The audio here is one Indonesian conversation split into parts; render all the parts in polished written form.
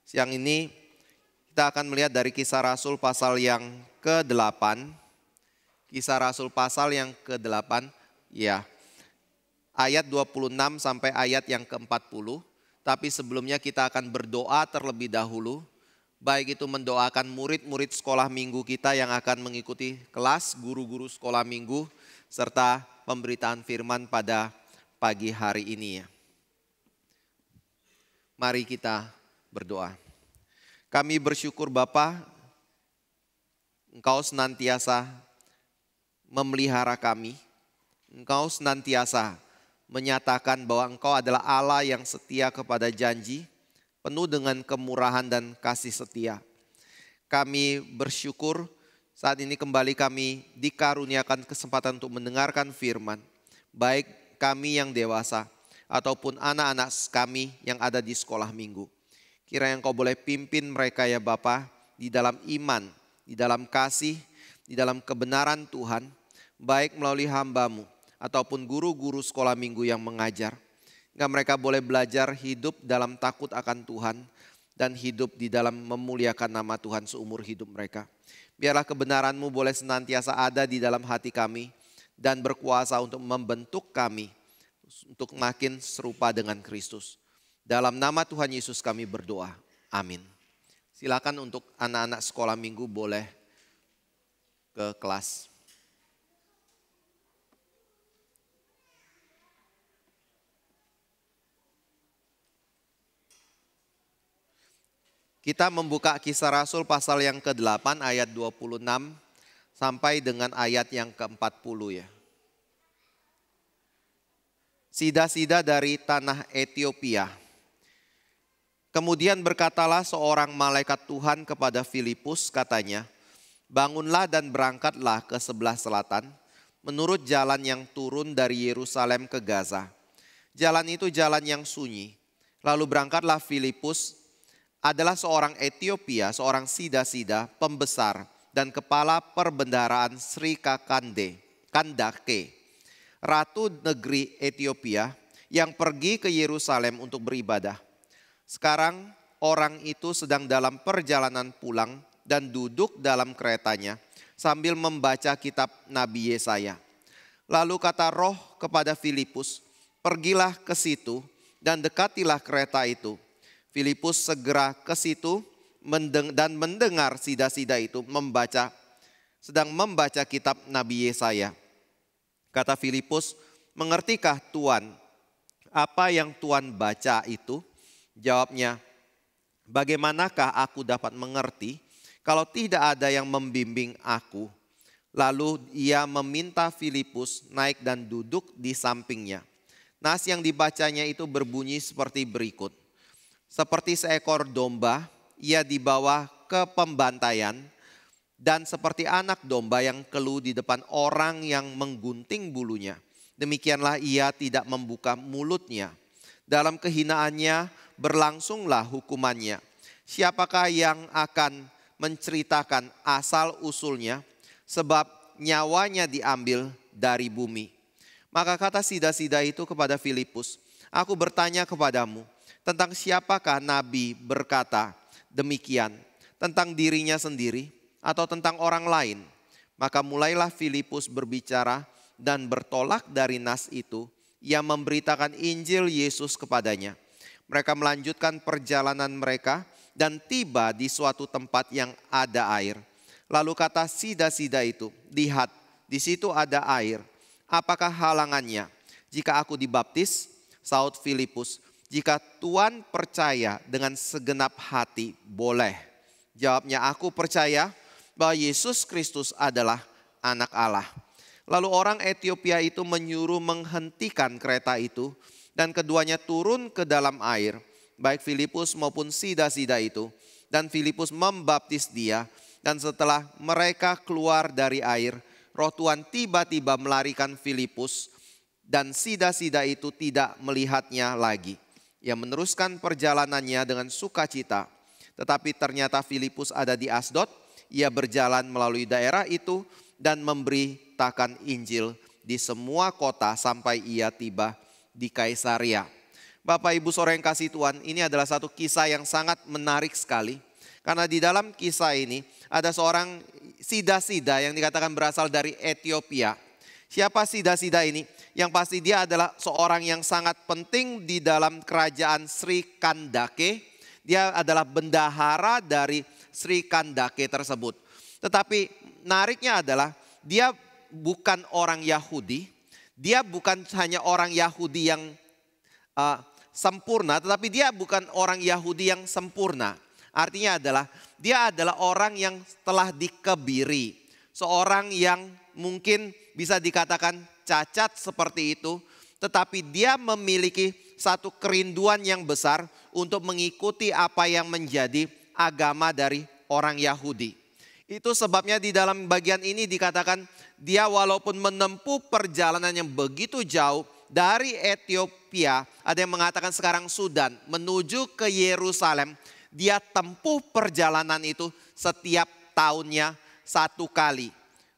Siang ini kita akan melihat dari Kisah Rasul pasal yang ke-8. Kisah Rasul pasal yang ke-8, ya, ayat 26 sampai ayat yang ke-40. Tapi sebelumnya kita akan berdoa terlebih dahulu. Baik itu mendoakan murid-murid sekolah minggu kita yang akan mengikuti kelas, guru-guru sekolah minggu, serta pemberitaan firman pada pagi hari ini, ya. Mari kita berdoa. Kami bersyukur Bapa, Engkau senantiasa memelihara kami. Engkau senantiasa menyatakan bahwa Engkau adalah Allah yang setia kepada janji, penuh dengan kemurahan dan kasih setia. Kami bersyukur saat ini kembali kami dikaruniakan kesempatan untuk mendengarkan firman. Baik kami yang dewasa ataupun anak-anak kami yang ada di sekolah minggu. Kiranya Engkau boleh pimpin mereka ya Bapa, di dalam iman, di dalam kasih, di dalam kebenaran Tuhan, baik melalui hamba-Mu ataupun guru-guru sekolah minggu yang mengajar. Hingga mereka boleh belajar hidup dalam takut akan Tuhan dan hidup di dalam memuliakan nama Tuhan seumur hidup mereka. Biarlah kebenaran-Mu boleh senantiasa ada di dalam hati kami dan berkuasa untuk membentuk kami untuk makin serupa dengan Kristus. Dalam nama Tuhan Yesus kami berdoa. Amin. Silakan untuk anak-anak sekolah minggu boleh ke kelas. Kita membuka Kisah Rasul pasal yang ke-8 ayat 26 sampai dengan ayat yang ke-40, ya. Sida-sida dari tanah Etiopia. Kemudian berkatalah seorang malaikat Tuhan kepada Filipus, katanya, bangunlah dan berangkatlah ke sebelah selatan, menurut jalan yang turun dari Yerusalem ke Gaza. Jalan itu jalan yang sunyi. Lalu berangkatlah Filipus, adalah seorang Etiopia, seorang sida-sida, pembesar, dan kepala perbendaharaan Sri Kandake, ratu negeri Etiopia, yang pergi ke Yerusalem untuk beribadah. Sekarang orang itu sedang dalam perjalanan pulang dan duduk dalam keretanya sambil membaca kitab Nabi Yesaya. Lalu kata Roh kepada Filipus, pergilah ke situ dan dekatilah kereta itu. Filipus segera ke situ dan mendengar sida-sida itu sedang membaca kitab Nabi Yesaya. Kata Filipus, mengertikah Tuan apa yang Tuan baca itu? Jawabnya, bagaimanakah aku dapat mengerti kalau tidak ada yang membimbing aku? Lalu ia meminta Filipus naik dan duduk di sampingnya. Nas yang dibacanya itu berbunyi seperti berikut. Seperti seekor domba, ia dibawa ke pembantaian, dan seperti anak domba yang keluh di depan orang yang menggunting bulunya. Demikianlah ia tidak membuka mulutnya. Dalam kehinaannya berlangsunglah hukumannya. Siapakah yang akan menceritakan asal-usulnya, sebab nyawanya diambil dari bumi. Maka kata sida-sida itu kepada Filipus, aku bertanya kepadamu, tentang siapakah Nabi berkata demikian, tentang dirinya sendiri atau tentang orang lain? Maka mulailah Filipus berbicara dan bertolak dari nas itu. Ia memberitakan Injil Yesus kepadanya. Mereka melanjutkan perjalanan mereka dan tiba di suatu tempat yang ada air. Lalu kata sida-sida itu, lihat di situ ada air. Apakah halangannya jika aku dibaptis? Saud Filipus, jika Tuan percaya dengan segenap hati, boleh. Jawabnya, aku percaya bahwa Yesus Kristus adalah anak Allah. Lalu orang Etiopia itu menyuruh menghentikan kereta itu dan keduanya turun ke dalam air, baik Filipus maupun sida-sida itu. Dan Filipus membaptis dia, dan setelah mereka keluar dari air, Roh Tuhan tiba-tiba melarikan Filipus dan sida-sida itu tidak melihatnya lagi. Ia meneruskan perjalanannya dengan sukacita. Tetapi ternyata Filipus ada di Asdod. Ia berjalan melalui daerah itu dan memberitakan Injil di semua kota sampai ia tiba di Kaisaria. Bapak Ibu Saudara yang kasih Tuhan, ini adalah satu kisah yang sangat menarik sekali. Karena di dalam kisah ini ada seorang Sida-Sida yang dikatakan berasal dari Ethiopia. Siapa Sida-Sida ini? Yang pasti dia adalah seorang yang sangat penting di dalam kerajaan Sri Kandake. Dia adalah bendahara dari Sri Kandake tersebut. Tetapi menariknya adalah dia bukan orang Yahudi. Dia bukan hanya orang Yahudi yang sempurna, tetapi dia bukan orang Yahudi yang sempurna. Artinya adalah dia adalah orang yang telah dikebiri. Seorang yang mungkin bisa dikatakan cacat seperti itu, tetapi dia memiliki satu kerinduan yang besar untuk mengikuti apa yang menjadi agama dari orang Yahudi. Itu sebabnya di dalam bagian ini dikatakan dia walaupun menempuh perjalanan yang begitu jauh dari Ethiopia, ada yang mengatakan sekarang Sudan, menuju ke Yerusalem, dia tempuh perjalanan itu setiap tahunnya satu kali.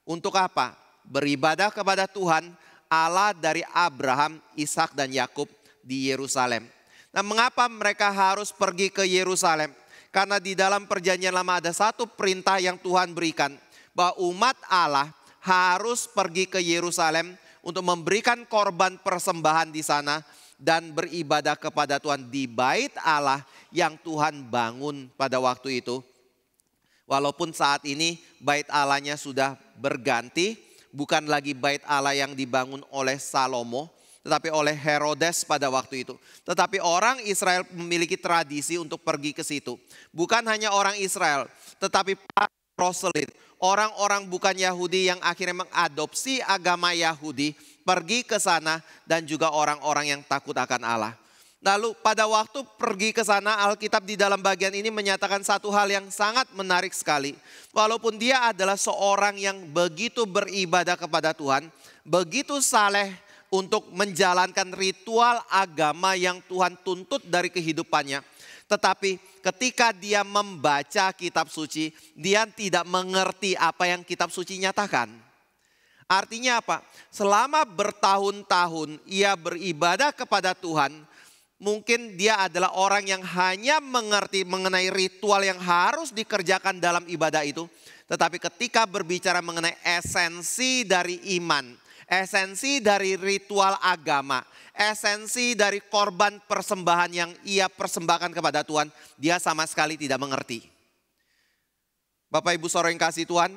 Untuk apa? Beribadah kepada Tuhan, Allah dari Abraham, Ishak dan Yakub di Yerusalem. Nah, mengapa mereka harus pergi ke Yerusalem? Karena di dalam perjanjian lama ada satu perintah yang Tuhan berikan, bahwa umat Allah harus pergi ke Yerusalem untuk memberikan korban persembahan di sana dan beribadah kepada Tuhan di bait Allah yang Tuhan bangun pada waktu itu. Walaupun saat ini bait Allahnya sudah berganti, bukan lagi bait Allah yang dibangun oleh Salomo, tetapi oleh Herodes pada waktu itu. Tetapi orang Israel memiliki tradisi untuk pergi ke situ. Bukan hanya orang Israel, tetapi para proselit, orang-orang bukan Yahudi yang akhirnya mengadopsi agama Yahudi, pergi ke sana, dan juga orang-orang yang takut akan Allah. Lalu pada waktu pergi ke sana, Alkitab di dalam bagian ini menyatakan satu hal yang sangat menarik sekali. Walaupun dia adalah seorang yang begitu beribadah kepada Tuhan, begitu saleh untuk menjalankan ritual agama yang Tuhan tuntut dari kehidupannya. Tetapi ketika dia membaca kitab suci, dia tidak mengerti apa yang kitab suci nyatakan. Artinya apa? Selama bertahun-tahun ia beribadah kepada Tuhan, mungkin dia adalah orang yang hanya mengerti mengenai ritual yang harus dikerjakan dalam ibadah itu. Tetapi ketika berbicara mengenai esensi dari iman, esensi dari ritual agama, esensi dari korban persembahan yang ia persembahkan kepada Tuhan, dia sama sekali tidak mengerti. Bapak Ibu Saudara yang kasih Tuhan,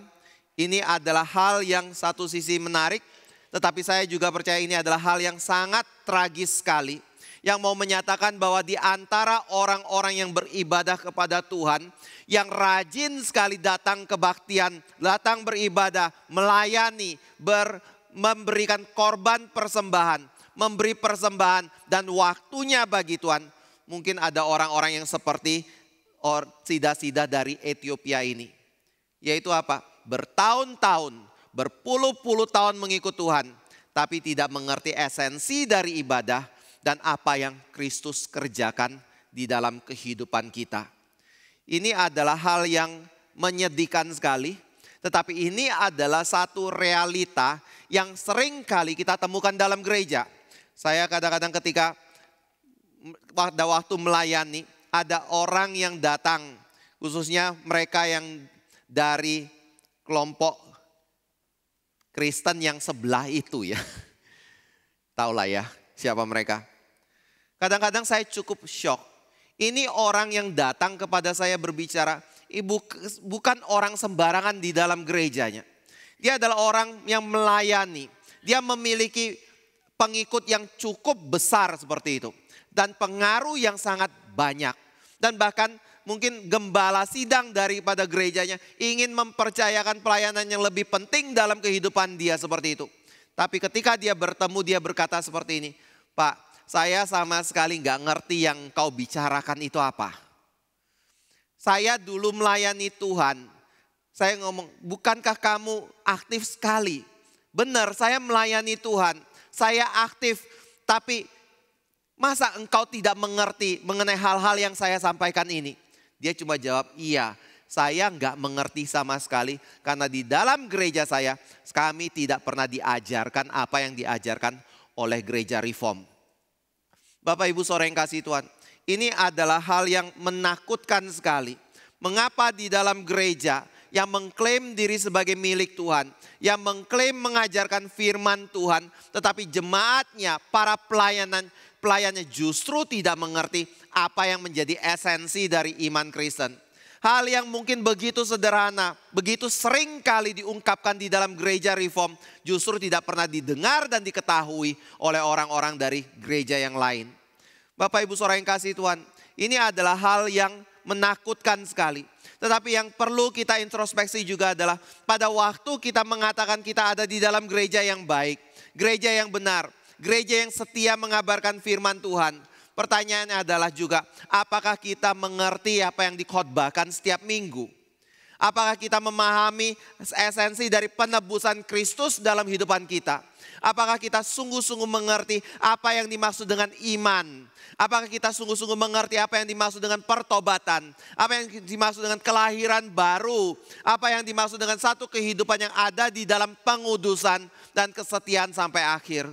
ini adalah hal yang satu sisi menarik, tetapi saya juga percaya ini adalah hal yang sangat tragis sekali. Yang mau menyatakan bahwa di antara orang-orang yang beribadah kepada Tuhan, yang rajin sekali datang kebaktian, datang beribadah, melayani, memberikan korban persembahan, memberi persembahan dan waktunya bagi Tuhan. Mungkin ada orang-orang yang seperti Sida-Sida dari Ethiopia ini. Yaitu apa? Bertahun-tahun, berpuluh-puluh tahun mengikut Tuhan, tapi tidak mengerti esensi dari ibadah dan apa yang Kristus kerjakan di dalam kehidupan kita. Ini adalah hal yang menyedihkan sekali, tetapi ini adalah satu realita yang sering kali kita temukan dalam gereja. Saya kadang-kadang ketika pada waktu melayani, ada orang yang datang, khususnya mereka yang dari kelompok Kristen yang sebelah itu ya. Taulah ya siapa mereka. Kadang-kadang saya cukup shock. Ini orang yang datang kepada saya berbicara, bukan orang sembarangan di dalam gerejanya. Dia adalah orang yang melayani. Dia memiliki pengikut yang cukup besar seperti itu. Dan pengaruh yang sangat banyak. Dan bahkan mungkin gembala sidang daripada gerejanya ingin mempercayakan pelayanan yang lebih penting dalam kehidupan dia seperti itu. Tapi ketika dia bertemu, dia berkata seperti ini, Pak, saya sama sekali nggak ngerti yang kau bicarakan itu apa. Saya dulu melayani Tuhan. Saya ngomong, bukankah kamu aktif sekali? Benar, saya melayani Tuhan. Saya aktif, tapi masa engkau tidak mengerti mengenai hal-hal yang saya sampaikan ini? Dia cuma jawab, iya, saya nggak mengerti sama sekali. Karena di dalam gereja saya, kami tidak pernah diajarkan apa yang diajarkan oleh gereja Reform. Bapak Ibu saudara yang kasih Tuhan, ini adalah hal yang menakutkan sekali. Mengapa di dalam gereja yang mengklaim diri sebagai milik Tuhan, yang mengklaim mengajarkan firman Tuhan, tetapi jemaatnya, para pelayannya justru tidak mengerti apa yang menjadi esensi dari iman Kristen. Hal yang mungkin begitu sederhana, begitu sering kali diungkapkan di dalam gereja reform, justru tidak pernah didengar dan diketahui oleh orang-orang dari gereja yang lain. Bapak Ibu saudara yang kasih Tuhan, ini adalah hal yang menakutkan sekali. Tetapi yang perlu kita introspeksi juga adalah pada waktu kita mengatakan kita ada di dalam gereja yang baik, gereja yang benar, gereja yang setia mengabarkan firman Tuhan. Pertanyaannya adalah juga, apakah kita mengerti apa yang dikhotbahkan setiap minggu? Apakah kita memahami esensi dari penebusan Kristus dalam hidupan kita? Apakah kita sungguh-sungguh mengerti apa yang dimaksud dengan iman? Apakah kita sungguh-sungguh mengerti apa yang dimaksud dengan pertobatan? Apa yang dimaksud dengan kelahiran baru? Apa yang dimaksud dengan satu kehidupan yang ada di dalam pengudusan dan kesetiaan sampai akhir?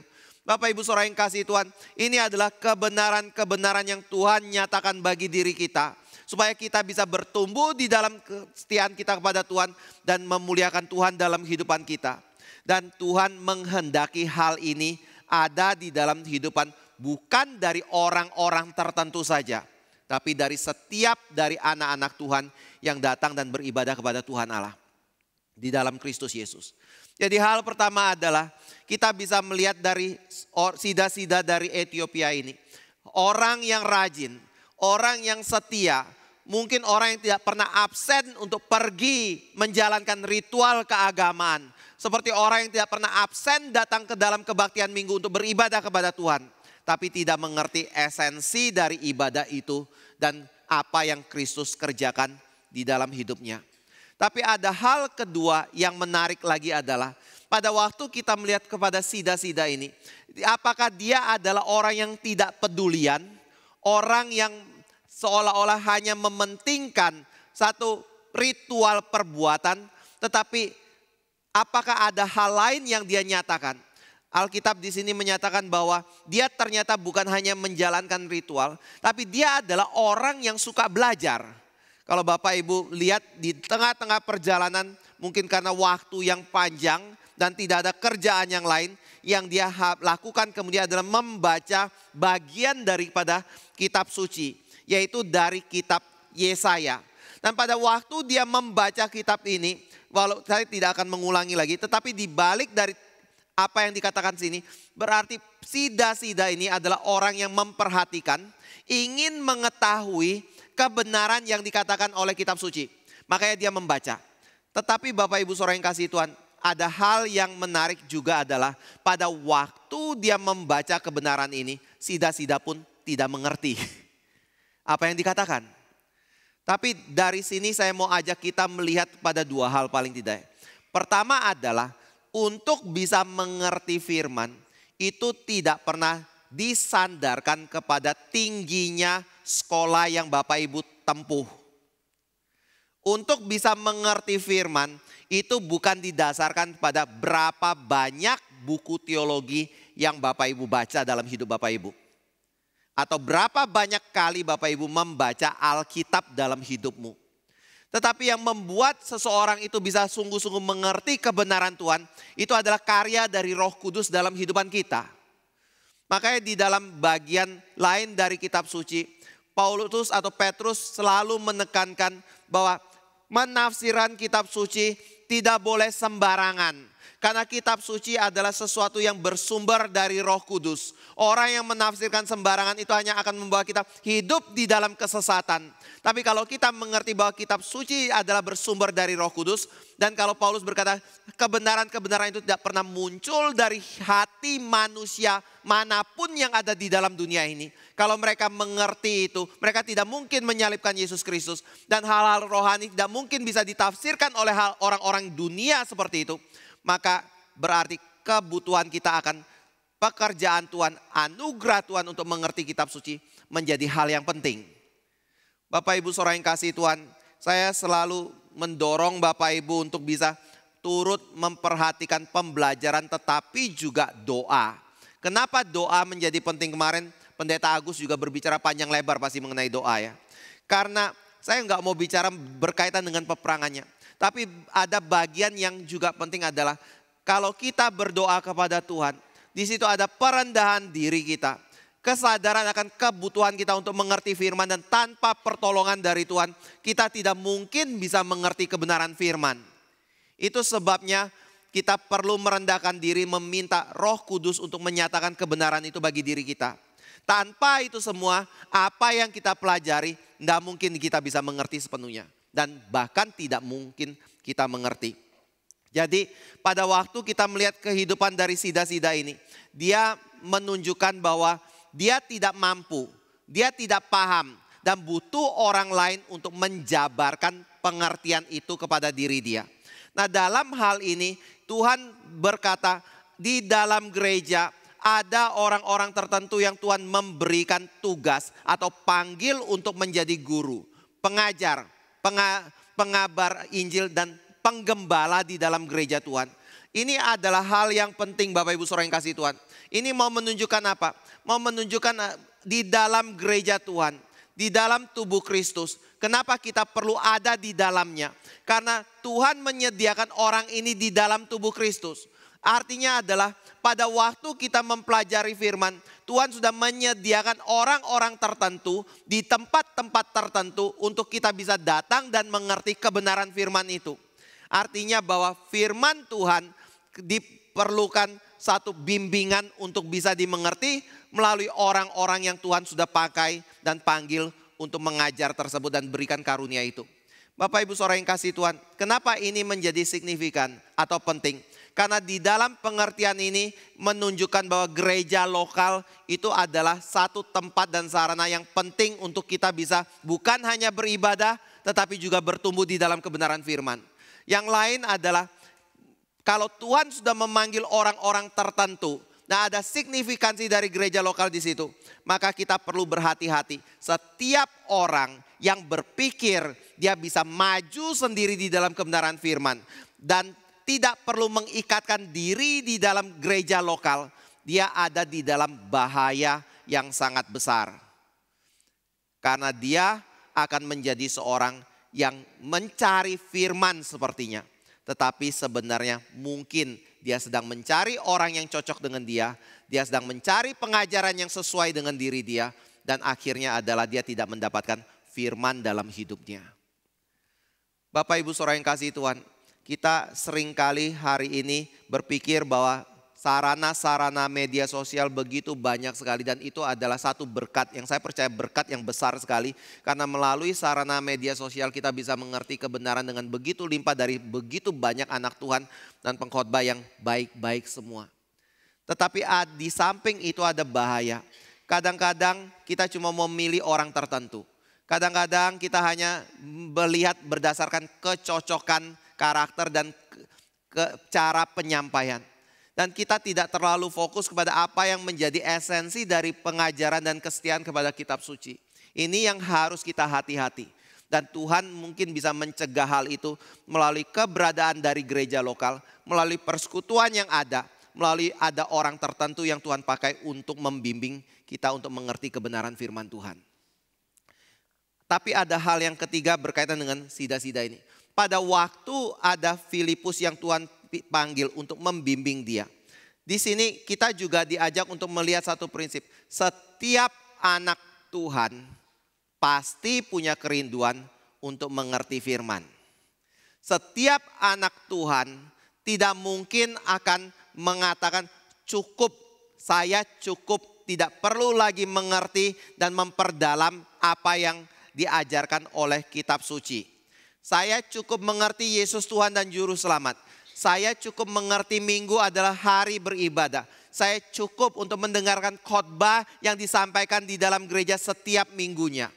Bapak Ibu saudara yang kasih Tuhan, ini adalah kebenaran-kebenaran yang Tuhan nyatakan bagi diri kita. Supaya kita bisa bertumbuh di dalam kesetiaan kita kepada Tuhan dan memuliakan Tuhan dalam kehidupan kita. Dan Tuhan menghendaki hal ini ada di dalam kehidupan bukan dari orang-orang tertentu saja. Tapi dari setiap dari anak-anak Tuhan yang datang dan beribadah kepada Tuhan Allah. Di dalam Kristus Yesus. Jadi hal pertama adalah kita bisa melihat dari sida-sida dari Ethiopia ini. Orang yang rajin, orang yang setia, mungkin orang yang tidak pernah absen untuk pergi menjalankan ritual keagamaan. Seperti orang yang tidak pernah absen datang ke dalam kebaktian minggu untuk beribadah kepada Tuhan. Tapi tidak mengerti esensi dari ibadah itu dan apa yang Kristus kerjakan di dalam hidupnya. Tapi ada hal kedua yang menarik lagi adalah pada waktu kita melihat kepada sida-sida ini. Apakah dia adalah orang yang tidak pedulian, orang yang seolah-olah hanya mementingkan satu ritual perbuatan, tetapi apakah ada hal lain yang dia nyatakan? Alkitab di sini menyatakan bahwa dia ternyata bukan hanya menjalankan ritual, tapi dia adalah orang yang suka belajar. Kalau Bapak Ibu lihat di tengah-tengah perjalanan, mungkin karena waktu yang panjang dan tidak ada kerjaan yang lain, yang dia lakukan kemudian adalah membaca bagian daripada kitab suci, yaitu dari kitab Yesaya. Dan pada waktu dia membaca kitab ini, walau saya tidak akan mengulangi lagi, tetapi di balik dari apa yang dikatakan sini, berarti sida-sida ini adalah orang yang memperhatikan, ingin mengetahui kebenaran yang dikatakan oleh kitab suci. Makanya dia membaca. Tetapi Bapak Ibu saudara yang kasih Tuhan, ada hal yang menarik juga adalah pada waktu dia membaca kebenaran ini, sida-sida pun tidak mengerti apa yang dikatakan. Tapi dari sini saya mau ajak kita melihat pada dua hal paling tidak. Pertama adalah untuk bisa mengerti firman itu tidak pernah disandarkan kepada tingginya sekolah yang Bapak Ibu tempuh. Untuk bisa mengerti firman itu bukan didasarkan pada berapa banyak buku teologi yang Bapak Ibu baca dalam hidup Bapak Ibu. Atau berapa banyak kali Bapak Ibu membaca Alkitab dalam hidupmu. Tetapi yang membuat seseorang itu bisa sungguh-sungguh mengerti kebenaran Tuhan, itu adalah karya dari Roh Kudus dalam kehidupan kita. Makanya di dalam bagian lain dari kitab suci, Paulus atau Petrus selalu menekankan bahwa menafsiran kitab suci tidak boleh sembarangan. Karena kitab suci adalah sesuatu yang bersumber dari Roh Kudus. Orang yang menafsirkan sembarangan itu hanya akan membawa kita hidup di dalam kesesatan. Tapi kalau kita mengerti bahwa kitab suci adalah bersumber dari Roh Kudus. Dan kalau Paulus berkata kebenaran-kebenaran itu tidak pernah muncul dari hati manusia manapun yang ada di dalam dunia ini. Kalau mereka mengerti itu, mereka tidak mungkin menyalibkan Yesus Kristus. Dan hal-hal rohani tidak mungkin bisa ditafsirkan oleh orang-orang dunia seperti itu. Maka berarti kebutuhan kita akan pekerjaan Tuhan, anugerah Tuhan untuk mengerti kitab suci menjadi hal yang penting. Bapak Ibu saudara yang kasih Tuhan, saya selalu mendorong Bapak Ibu untuk bisa turut memperhatikan pembelajaran tetapi juga doa. Kenapa doa menjadi penting kemarin? Pendeta Agus juga berbicara panjang lebar pasti mengenai doa ya. Karena saya nggak mau bicara berkaitan dengan peperangannya. Tapi ada bagian yang juga penting adalah kalau kita berdoa kepada Tuhan, di situ ada perendahan diri kita. Kesadaran akan kebutuhan kita untuk mengerti firman, dan tanpa pertolongan dari Tuhan, kita tidak mungkin bisa mengerti kebenaran firman. Itu sebabnya kita perlu merendahkan diri, meminta Roh Kudus untuk menyatakan kebenaran itu bagi diri kita. Tanpa itu semua, apa yang kita pelajari tidak mungkin kita bisa mengerti sepenuhnya. Dan bahkan tidak mungkin kita mengerti. Jadi pada waktu kita melihat kehidupan dari Sida-Sida ini, dia menunjukkan bahwa dia tidak mampu, dia tidak paham, dan butuh orang lain untuk menjabarkan pengertian itu kepada diri dia. Nah, dalam hal ini Tuhan berkata, di dalam gereja ada orang-orang tertentu yang Tuhan memberikan tugas atau panggil untuk menjadi guru, pengajar, pengabar Injil, dan penggembala di dalam gereja Tuhan. Ini adalah hal yang penting Bapak Ibu Saudara yang kasih Tuhan. Ini mau menunjukkan apa? Mau menunjukkan di dalam gereja Tuhan, di dalam tubuh Kristus. Kenapa kita perlu ada di dalamnya? Karena Tuhan menyediakan orang ini di dalam tubuh Kristus. Artinya adalah pada waktu kita mempelajari firman, Tuhan sudah menyediakan orang-orang tertentu di tempat-tempat tertentu untuk kita bisa datang dan mengerti kebenaran firman itu. Artinya bahwa firman Tuhan diperlukan satu bimbingan untuk bisa dimengerti melalui orang-orang yang Tuhan sudah pakai dan panggil untuk mengajar tersebut dan berikan karunia itu. Bapak Ibu Saudara yang kasih Tuhan, kenapa ini menjadi signifikan atau penting? Karena di dalam pengertian ini menunjukkan bahwa gereja lokal itu adalah satu tempat dan sarana yang penting untuk kita bisa bukan hanya beribadah, tetapi juga bertumbuh di dalam kebenaran firman. Yang lain adalah kalau Tuhan sudah memanggil orang-orang tertentu, nah ada signifikansi dari gereja lokal di situ, maka kita perlu berhati-hati. Setiap orang yang berpikir dia bisa maju sendiri di dalam kebenaran firman dan tidak perlu mengikatkan diri di dalam gereja lokal, dia ada di dalam bahaya yang sangat besar. Karena dia akan menjadi seorang yang mencari firman sepertinya. Tetapi sebenarnya mungkin dia sedang mencari orang yang cocok dengan dia. Dia sedang mencari pengajaran yang sesuai dengan diri dia. Dan akhirnya adalah dia tidak mendapatkan firman dalam hidupnya. Bapak Ibu Saudara yang kasih Tuhan, kita seringkali hari ini berpikir bahwa sarana-sarana media sosial begitu banyak sekali. Dan itu adalah satu berkat yang saya percaya berkat yang besar sekali. Karena melalui sarana media sosial kita bisa mengerti kebenaran dengan begitu limpah dari begitu banyak anak Tuhan dan pengkhotbah yang baik-baik semua. Tetapi di samping itu ada bahaya. Kadang-kadang kita cuma memilih orang tertentu. Kadang-kadang kita hanya melihat berdasarkan kecocokan karakter dan cara penyampaian. Dan kita tidak terlalu fokus kepada apa yang menjadi esensi dari pengajaran dan kesetiaan kepada kitab suci. Ini yang harus kita hati-hati. Dan Tuhan mungkin bisa mencegah hal itu melalui keberadaan dari gereja lokal, melalui persekutuan yang ada, melalui ada orang tertentu yang Tuhan pakai untuk membimbing kita untuk mengerti kebenaran firman Tuhan. Tapi ada hal yang ketiga berkaitan dengan Sida-Sida ini. Pada waktu ada Filipus yang Tuhan panggil untuk membimbing dia. Di sini kita juga diajak untuk melihat satu prinsip. Setiap anak Tuhan pasti punya kerinduan untuk mengerti firman. Setiap anak Tuhan tidak mungkin akan mengatakan cukup, saya cukup, tidak perlu lagi mengerti dan memperdalam apa yang diajarkan oleh kitab suci. Saya cukup mengerti Yesus Tuhan dan Juru Selamat. Saya cukup mengerti minggu adalah hari beribadah. Saya cukup untuk mendengarkan khotbah yang disampaikan di dalam gereja setiap minggunya.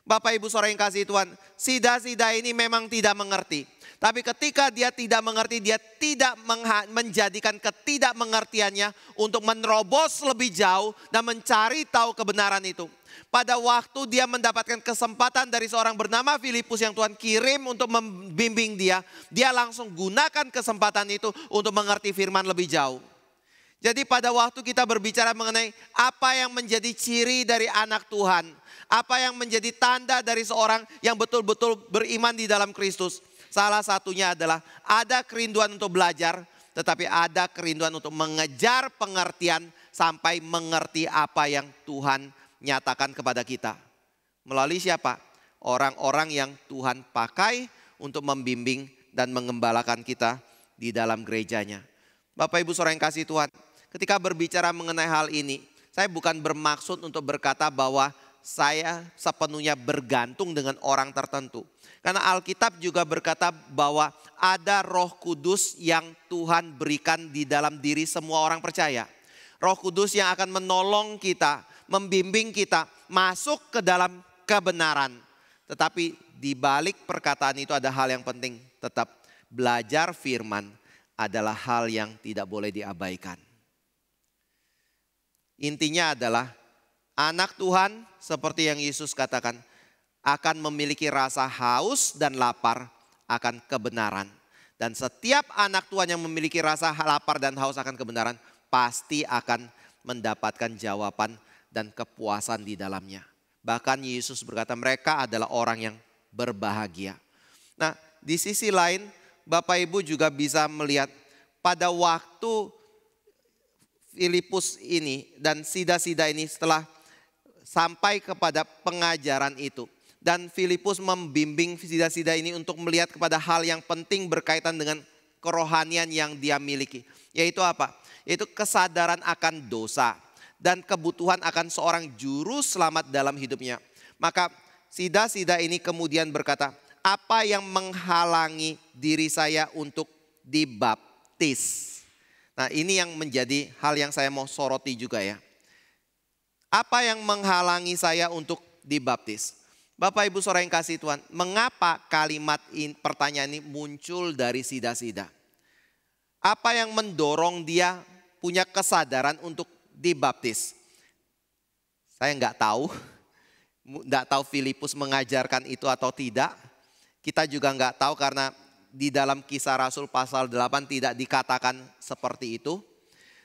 Bapak Ibu Saudara yang kasih Tuhan, Sida-Sida ini memang tidak mengerti. Tapi ketika dia tidak mengerti, dia tidak menjadikan ketidakmengertiannya untuk menerobos lebih jauh dan mencari tahu kebenaran itu. Pada waktu dia mendapatkan kesempatan dari seorang bernama Filipus yang Tuhan kirim untuk membimbing dia, dia langsung gunakan kesempatan itu untuk mengerti firman lebih jauh. Jadi pada waktu kita berbicara mengenai apa yang menjadi ciri dari anak Tuhan, apa yang menjadi tanda dari seorang yang betul-betul beriman di dalam Kristus. Salah satunya adalah ada kerinduan untuk belajar, tetapi ada kerinduan untuk mengejar pengertian sampai mengerti apa yang Tuhan nyatakan kepada kita. Melalui siapa? Orang-orang yang Tuhan pakai untuk membimbing dan mengembalakan kita di dalam gerejanya. Bapak Ibu Saudara yang kasih Tuhan, ketika berbicara mengenai hal ini, saya bukan bermaksud untuk berkata bahwa saya sepenuhnya bergantung dengan orang tertentu. Karena Alkitab juga berkata bahwa ada Roh Kudus yang Tuhan berikan di dalam diri semua orang percaya. Roh Kudus yang akan menolong kita, membimbing kita masuk ke dalam kebenaran. Tetapi di balik perkataan itu ada hal yang penting. Tetap belajar firman adalah hal yang tidak boleh diabaikan. Intinya adalah anak Tuhan seperti yang Yesus katakan akan memiliki rasa haus dan lapar akan kebenaran. Dan setiap anak Tuhan yang memiliki rasa lapar dan haus akan kebenaran pasti akan mendapatkan jawaban dan kepuasan di dalamnya. Bahkan Yesus berkata mereka adalah orang yang berbahagia. Nah, di sisi lain Bapak Ibu juga bisa melihat pada waktu Filipus ini dan sida-sida ini setelah sampai kepada pengajaran itu. Dan Filipus membimbing sida-sida ini untuk melihat kepada hal yang penting berkaitan dengan kerohanian yang dia miliki. Yaitu apa? Yaitu kesadaran akan dosa dan kebutuhan akan seorang juru selamat dalam hidupnya. Maka sida-sida ini kemudian berkata, apa yang menghalangi diri saya untuk dibaptis? Nah, ini yang menjadi hal yang saya mau soroti juga ya. Apa yang menghalangi saya untuk dibaptis? Bapak Ibu Saudara yang kasih Tuhan, mengapa kalimat pertanyaan ini muncul dari sida-sida? Apa yang mendorong dia punya kesadaran untuk dibaptis? Saya nggak tahu Filipus mengajarkan itu atau tidak. Kita juga nggak tahu karena di dalam Kisah Rasul pasal 8 tidak dikatakan seperti itu.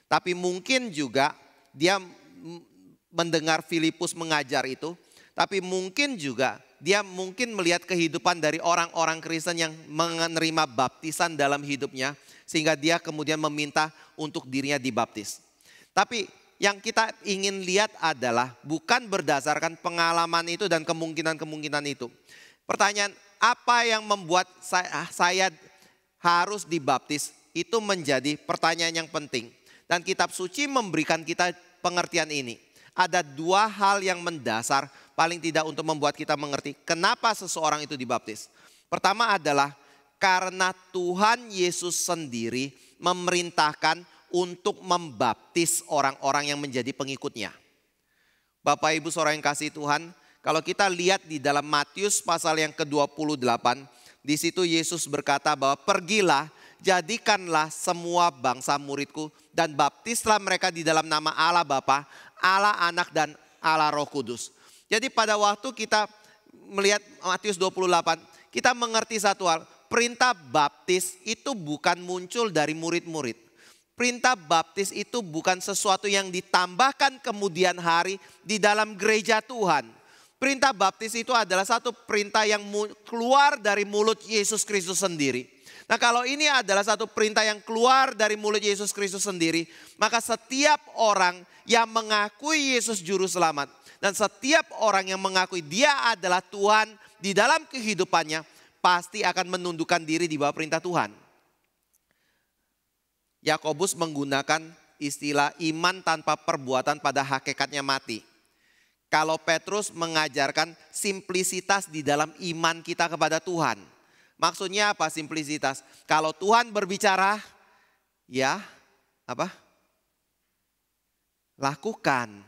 Tapi mungkin juga dia mendengar Filipus mengajar itu. Tapi mungkin juga dia mungkin melihat kehidupan dari orang-orang Kristen yang menerima baptisan dalam hidupnya. Sehingga dia kemudian meminta untuk dirinya dibaptis. Tapi yang kita ingin lihat adalah bukan berdasarkan pengalaman itu dan kemungkinan-kemungkinan itu. Pertanyaan, apa yang membuat saya harus dibaptis? Itu menjadi pertanyaan yang penting. Dan kitab suci memberikan kita pengertian ini. Ada dua hal yang mendasar paling tidak untuk membuat kita mengerti kenapa seseorang itu dibaptis. Pertama adalah karena Tuhan Yesus sendiri memerintahkan untuk membaptis orang-orang yang menjadi pengikutnya. Bapak Ibu Saudara yang kasih Tuhan, kalau kita lihat di dalam Matius pasal yang ke-28, di situ Yesus berkata bahwa pergilah, jadikanlah semua bangsa muridku dan baptislah mereka di dalam nama Allah Bapa, Allah Anak dan Allah Roh Kudus. Jadi pada waktu kita melihat Matius 28, kita mengerti satu hal, perintah baptis itu bukan muncul dari murid-murid. Perintah baptis itu bukan sesuatu yang ditambahkan kemudian hari di dalam gereja Tuhan. Perintah baptis itu adalah satu perintah yang keluar dari mulut Yesus Kristus sendiri. Nah, kalau ini adalah satu perintah yang keluar dari mulut Yesus Kristus sendiri, maka setiap orang yang mengakui Yesus juru selamat dan setiap orang yang mengakui dia adalah Tuhan di dalam kehidupannya pasti akan menundukkan diri di bawah perintah Tuhan. Yakobus menggunakan istilah iman tanpa perbuatan pada hakikatnya mati. Kalau Petrus mengajarkan simplisitas di dalam iman kita kepada Tuhan. Maksudnya apa simplisitas? Kalau Tuhan berbicara, ya apa? Lakukan.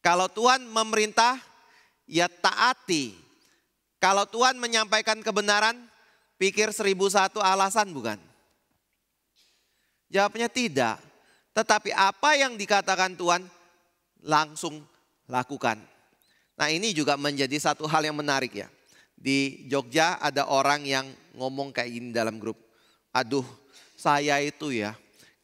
Kalau Tuhan memerintah, ya taati. Kalau Tuhan menyampaikan kebenaran, pikir 1001 alasan bukan? Jawabnya tidak. Tetapi apa yang dikatakan Tuhan, langsung lakukan. Nah, ini juga menjadi satu hal yang menarik ya. Di Jogja ada orang yang ngomong kayak gini dalam grup. Aduh, saya itu ya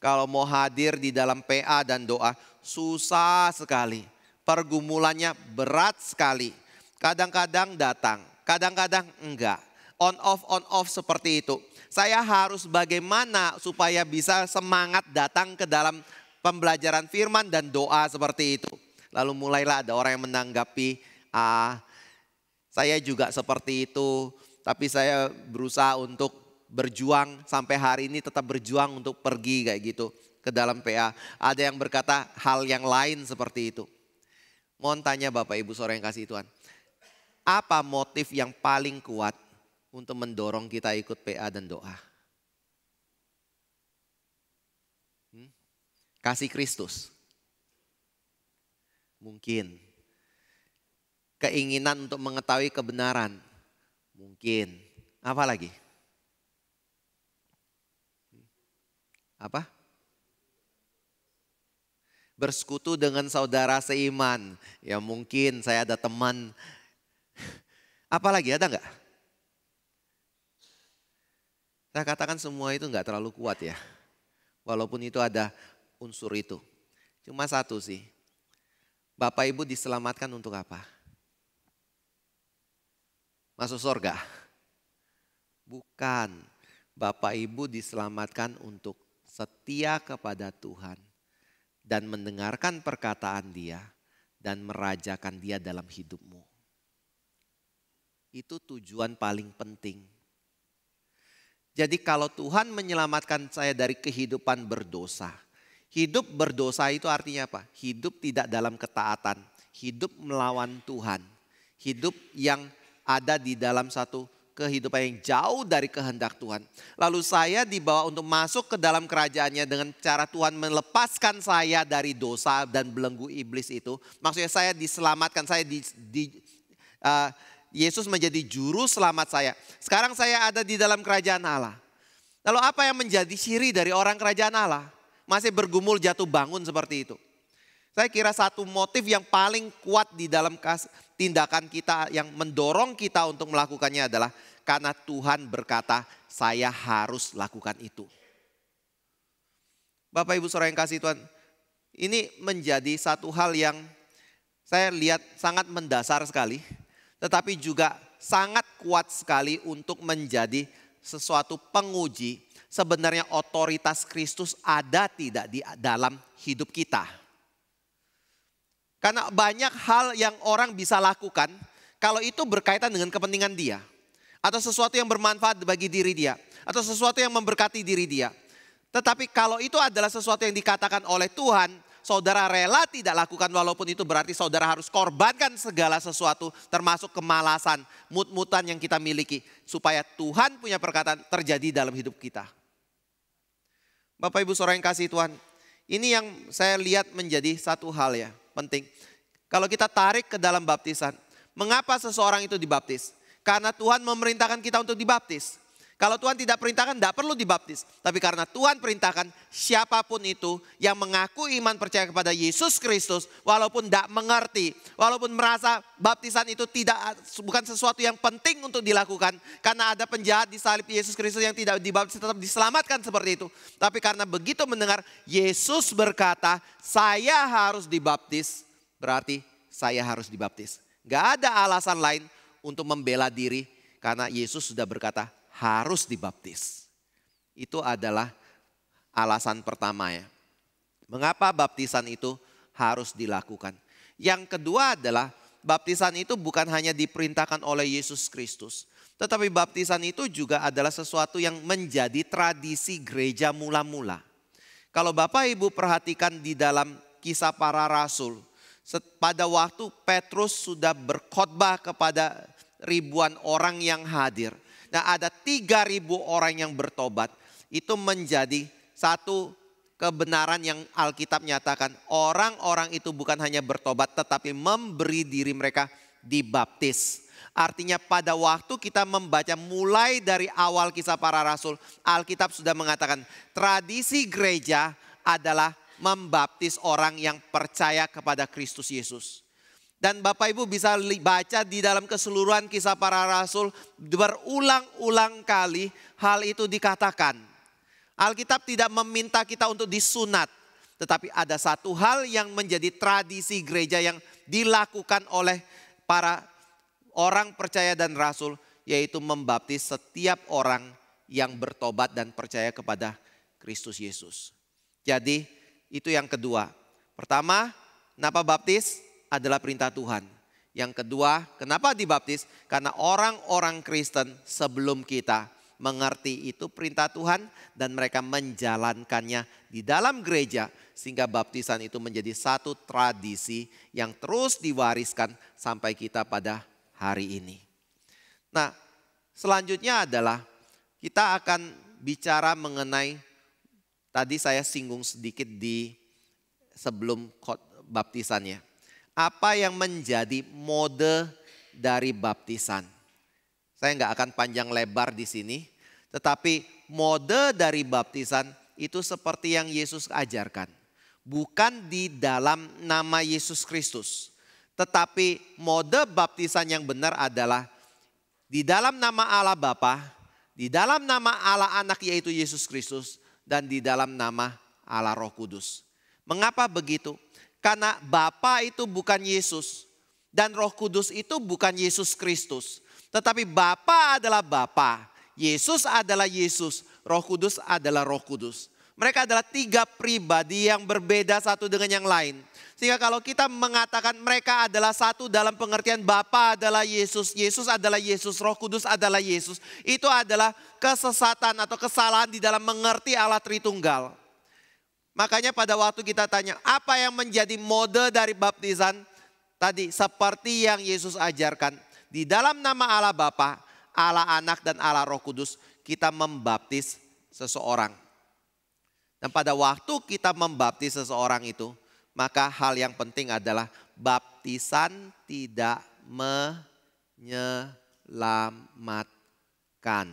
Kalau mau hadir di dalam PA dan doa, susah sekali. Pergumulannya berat sekali. Kadang-kadang datang, kadang-kadang enggak. On off seperti itu. Saya harus bagaimana supaya bisa semangat datang ke dalam pembelajaran firman dan doa seperti itu. Lalu mulailah ada orang yang menanggapi, saya juga seperti itu. Tapi saya berusaha untuk berjuang sampai hari ini, tetap berjuang untuk pergi kayak gitu ke dalam PA. Ada yang berkata hal yang lain seperti itu. Mohon tanya Bapak Ibu saudara yang kasih Tuhan. Apa motif yang paling kuat untuk mendorong kita ikut PA dan doa? Kasih Kristus. Mungkin. Keinginan untuk mengetahui kebenaran. Mungkin. Apa lagi? Apa? Bersekutu dengan saudara seiman. Ya mungkin saya ada teman. Apa lagi, ada enggak? Saya katakan semua itu enggak terlalu kuat ya. Walaupun itu ada unsur itu. Cuma satu sih. Bapak Ibu diselamatkan untuk apa? Masuk surga? Bukan. Bapak Ibu diselamatkan untuk setia kepada Tuhan dan mendengarkan perkataan Dia dan merajakan Dia dalam hidupmu. Itu tujuan paling penting. Jadi kalau Tuhan menyelamatkan saya dari kehidupan berdosa. Hidup berdosa itu artinya apa? Hidup tidak dalam ketaatan. Hidup melawan Tuhan. Hidup yang ada di dalam satu kehidupan yang jauh dari kehendak Tuhan. Lalu saya dibawa untuk masuk ke dalam kerajaannya dengan cara Tuhan melepaskan saya dari dosa dan belenggu iblis itu. Maksudnya saya diselamatkan, Yesus menjadi juru selamat saya. Sekarang saya ada di dalam kerajaan Allah. Lalu apa yang menjadi ciri dari orang kerajaan Allah? Masih bergumul jatuh bangun seperti itu. Saya kira satu motif yang paling kuat di dalam tindakan kita yang mendorong kita untuk melakukannya adalah karena Tuhan berkata saya harus lakukan itu. Bapak Ibu saudara yang kasih Tuhan, ini menjadi satu hal yang saya lihat sangat mendasar sekali. Tetapi juga sangat kuat sekali untuk menjadi sesuatu penguji sebenarnya otoritas Kristus ada tidak di dalam hidup kita. Karena banyak hal yang orang bisa lakukan kalau itu berkaitan dengan kepentingan dia. Atau sesuatu yang bermanfaat bagi diri dia. Atau sesuatu yang memberkati diri dia. Tetapi kalau itu adalah sesuatu yang dikatakan oleh Tuhan, saudara rela tidak lakukan walaupun itu berarti saudara harus korbankan segala sesuatu termasuk kemalasan, mut-mutan yang kita miliki. Supaya Tuhan punya perkataan terjadi dalam hidup kita. Bapak Ibu saudara yang kasih Tuhan, ini yang saya lihat menjadi satu hal ya penting. Kalau kita tarik ke dalam baptisan, mengapa seseorang itu dibaptis? Karena Tuhan memerintahkan kita untuk dibaptis. Kalau Tuhan tidak perintahkan, tidak perlu dibaptis. Tapi karena Tuhan perintahkan, siapapun itu yang mengaku iman percaya kepada Yesus Kristus, walaupun tidak mengerti, walaupun merasa baptisan itu bukan sesuatu yang penting untuk dilakukan. Karena ada penjahat di salib Yesus Kristus yang tidak dibaptis tetap diselamatkan seperti itu. Tapi karena begitu mendengar Yesus berkata, saya harus dibaptis, berarti saya harus dibaptis. Gak ada alasan lain untuk membela diri karena Yesus sudah berkata, harus dibaptis. Itu adalah alasan pertama ya. Mengapa baptisan itu harus dilakukan. Yang kedua adalah baptisan itu bukan hanya diperintahkan oleh Yesus Kristus. Tetapi baptisan itu juga adalah sesuatu yang menjadi tradisi gereja mula-mula. Kalau Bapak Ibu perhatikan di dalam Kisah Para Rasul. Pada waktu Petrus sudah berkhotbah kepada ribuan orang yang hadir. Nah ada 3.000 orang yang bertobat. Itu menjadi satu kebenaran yang Alkitab nyatakan. Orang-orang itu bukan hanya bertobat tetapi memberi diri mereka dibaptis. Artinya pada waktu kita membaca mulai dari awal Kisah Para Rasul. Alkitab sudah mengatakan tradisi gereja adalah membaptis orang yang percaya kepada Kristus Yesus. Dan Bapak Ibu bisa baca di dalam keseluruhan Kisah Para Rasul berulang-ulang kali hal itu dikatakan. Alkitab tidak meminta kita untuk disunat. Tetapi ada satu hal yang menjadi tradisi gereja yang dilakukan oleh para orang percaya dan rasul, yaitu membaptis setiap orang yang bertobat dan percaya kepada Kristus Yesus. Jadi itu yang kedua. Pertama, kenapa baptis? Adalah perintah Tuhan. Yang kedua, kenapa dibaptis? Karena orang-orang Kristen sebelum kita mengerti itu perintah Tuhan dan mereka menjalankannya di dalam gereja. Sehingga baptisan itu menjadi satu tradisi yang terus diwariskan sampai kita pada hari ini. Nah, selanjutnya adalah kita akan bicara mengenai, tadi saya singgung sedikit di sebelum baptisannya. Apa yang menjadi mode dari baptisan? Saya nggak akan panjang lebar di sini, tetapi mode dari baptisan itu seperti yang Yesus ajarkan. Bukan di dalam nama Yesus Kristus, tetapi mode baptisan yang benar adalah di dalam nama Allah Bapa, di dalam nama Allah Anak yaitu Yesus Kristus, dan di dalam nama Allah Roh Kudus. Mengapa begitu? Karena Bapa itu bukan Yesus dan Roh Kudus itu bukan Yesus Kristus. Tetapi Bapa adalah Bapa, Yesus adalah Yesus, Roh Kudus adalah Roh Kudus. Mereka adalah tiga pribadi yang berbeda satu dengan yang lain. Sehingga kalau kita mengatakan mereka adalah satu dalam pengertian Bapa adalah Yesus, Yesus adalah Yesus, Roh Kudus adalah Yesus. Itu adalah kesesatan atau kesalahan di dalam mengerti Allah Tritunggal. Makanya pada waktu kita tanya apa yang menjadi mode dari baptisan, tadi seperti yang Yesus ajarkan. Di dalam nama Allah Bapa, Allah Anak dan Allah Roh Kudus kita membaptis seseorang. Dan pada waktu kita membaptis seseorang itu, maka hal yang penting adalah baptisan tidak menyelamatkan.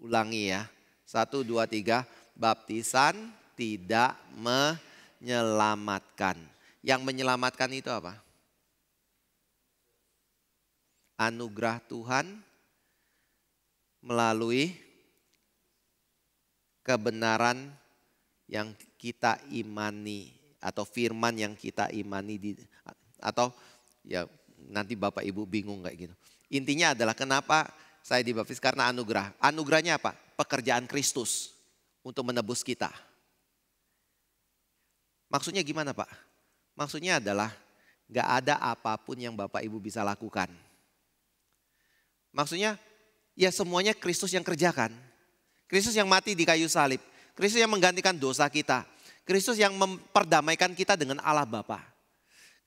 Ulangi ya, 1, 2, 3. Baptisan tidak menyelamatkan. Yang menyelamatkan itu apa? Anugerah Tuhan melalui kebenaran yang kita imani atau firman yang kita imani atau ya nanti Bapak Ibu bingung kayak gitu. Intinya adalah kenapa saya dibaptis, karena anugerah. Anugerahnya apa? Pekerjaan Kristus untuk menebus kita. Maksudnya gimana Pak? Maksudnya adalah gak ada apapun yang Bapak Ibu bisa lakukan. Maksudnya ya semuanya Kristus yang kerjakan. Kristus yang mati di kayu salib. Kristus yang menggantikan dosa kita. Kristus yang memperdamaikan kita dengan Allah Bapa.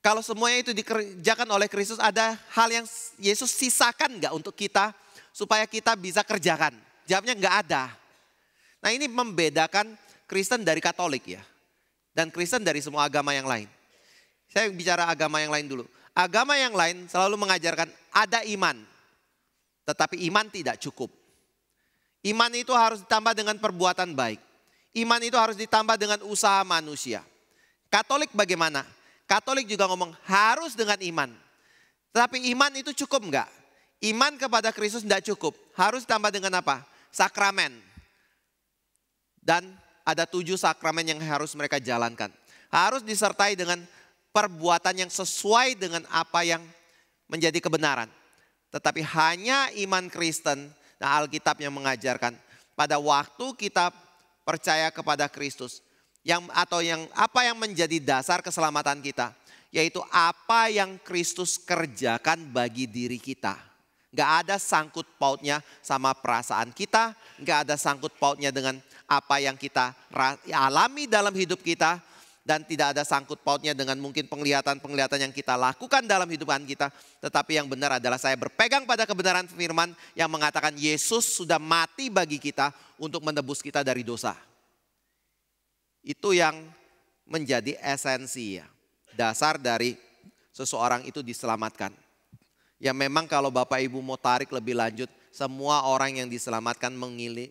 Kalau semuanya itu dikerjakan oleh Kristus, ada hal yang Yesus sisakan gak untuk kita supaya kita bisa kerjakan? Jawabnya gak ada. Nah ini membedakan Kristen dari Katolik ya. Dan Kristen dari semua agama yang lain. Saya bicara agama yang lain dulu. Agama yang lain selalu mengajarkan ada iman. Tetapi iman tidak cukup. Iman itu harus ditambah dengan perbuatan baik. Iman itu harus ditambah dengan usaha manusia. Katolik bagaimana? Katolik juga ngomong harus dengan iman. Tetapi iman itu cukup enggak? Iman kepada Kristus tidak cukup. Harus ditambah dengan apa? Sakramen. Dan ada 7 sakramen yang harus mereka jalankan. Harus disertai dengan perbuatan yang sesuai dengan apa yang menjadi kebenaran. Tetapi hanya iman Kristen, nah Alkitab yang mengajarkan pada waktu kita percaya kepada Kristus, apa yang menjadi dasar keselamatan kita, yaitu apa yang Kristus kerjakan bagi diri kita. Gak ada sangkut pautnya sama perasaan kita, gak ada sangkut pautnya dengan apa yang kita alami dalam hidup kita, dan tidak ada sangkut pautnya dengan mungkin penglihatan-penglihatan yang kita lakukan dalam hidupan kita. Tetapi yang benar adalah saya berpegang pada kebenaran firman yang mengatakan Yesus sudah mati bagi kita untuk menebus kita dari dosa. Itu yang menjadi esensi ya, dasar dari seseorang itu diselamatkan. Ya memang kalau Bapak Ibu mau tarik lebih lanjut, semua orang yang diselamatkan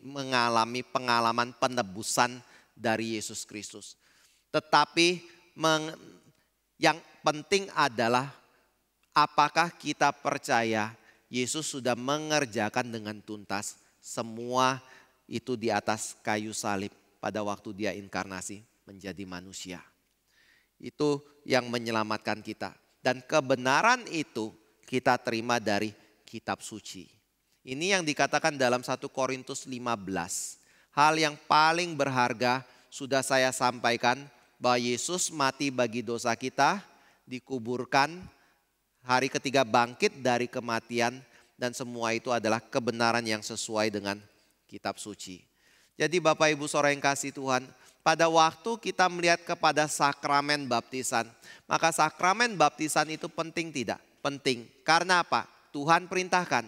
mengalami pengalaman penebusan dari Yesus Kristus. Tetapi yang penting adalah apakah kita percaya Yesus sudah mengerjakan dengan tuntas semua itu di atas kayu salib pada waktu dia inkarnasi menjadi manusia. Itu yang menyelamatkan kita. Dan kebenaran itu kita terima dari kitab suci. Ini yang dikatakan dalam 1 Korintus 15. Hal yang paling berharga sudah saya sampaikan, bahwa Yesus mati bagi dosa kita, dikuburkan, hari ketiga bangkit dari kematian, dan semua itu adalah kebenaran yang sesuai dengan kitab suci. Jadi Bapak Ibu Saudara yang kasih Tuhan, pada waktu kita melihat kepada sakramen baptisan, maka sakramen baptisan itu penting tidak? Penting. Karena apa? Tuhan perintahkan.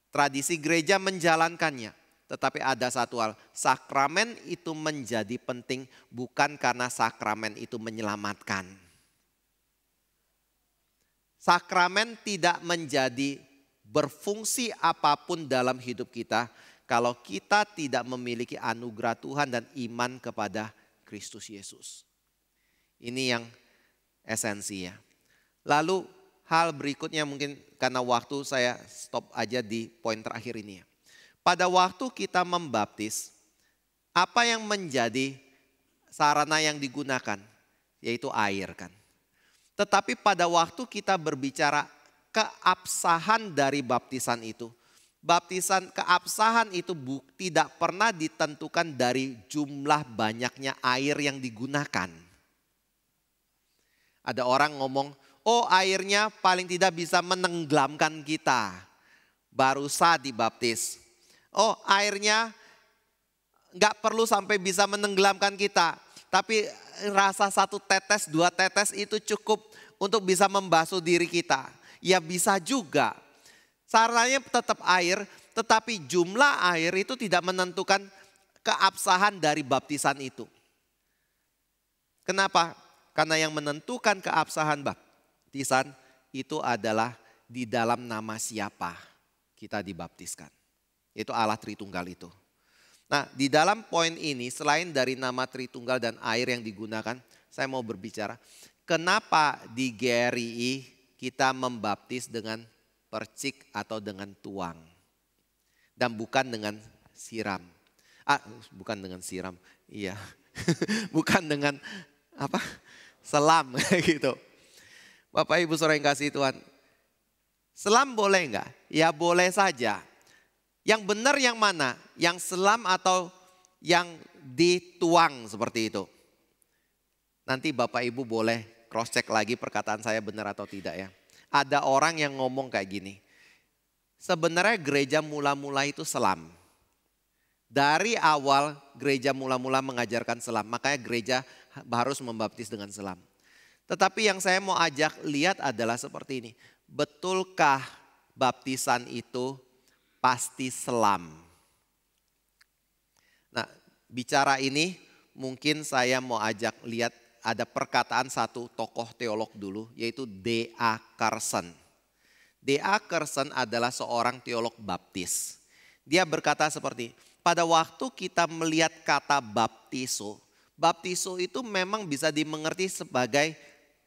Tradisi gereja menjalankannya. Tetapi ada satu hal, sakramen itu menjadi penting bukan karena sakramen itu menyelamatkan. Sakramen tidak menjadi berfungsi apapun dalam hidup kita kalau kita tidak memiliki anugerah Tuhan dan iman kepada Kristus Yesus. Ini yang esensinya. Lalu hal berikutnya mungkin karena waktu saya stop aja di poin terakhir ini ya. Pada waktu kita membaptis, apa yang menjadi sarana yang digunakan? Yaitu air kan. Tetapi pada waktu kita berbicara keabsahan dari baptisan itu. Baptisan keabsahan itu tidak pernah ditentukan dari jumlah banyaknya air yang digunakan. Ada orang ngomong, oh airnya paling tidak bisa menenggelamkan kita. Baru sah dibaptis. Oh airnya gak perlu sampai bisa menenggelamkan kita. Tapi rasa 1 tetes, 2 tetes itu cukup untuk bisa membasuh diri kita. Ya bisa juga. Sarannya tetap air, tetapi jumlah air itu tidak menentukan keabsahan dari baptisan itu. Kenapa? Karena yang menentukan keabsahan baptisan itu adalah di dalam nama siapa kita dibaptiskan. Itu Allah Tritunggal itu. Nah di dalam poin ini selain dari nama Tritunggal dan air yang digunakan, saya mau berbicara kenapa di GRI kita membaptis dengan percik atau dengan tuang. Dan bukan dengan siram. Bukan dengan siram, iya. Bukan dengan apa? Selam gitu. Bapak Ibu Saudara yang kasih Tuhan. Selam boleh enggak? Ya boleh saja. Yang benar yang mana? Yang selam atau yang dituang seperti itu? Nanti Bapak Ibu boleh cross check lagi perkataan saya benar atau tidak ya. Ada orang yang ngomong kayak gini. Sebenarnya gereja mula-mula itu selam. Dari awal gereja mula-mula mengajarkan selam. Makanya gereja harus membaptis dengan selam. Tetapi yang saya mau ajak lihat adalah seperti ini. Betulkah baptisan itu pasti selam? Nah bicara ini mungkin saya mau ajak lihat ada perkataan satu tokoh teolog dulu yaitu D.A. Carson. D.A. Carson adalah seorang teolog baptis. Dia berkata seperti, pada waktu kita melihat kata baptiso, baptiso itu memang bisa dimengerti sebagai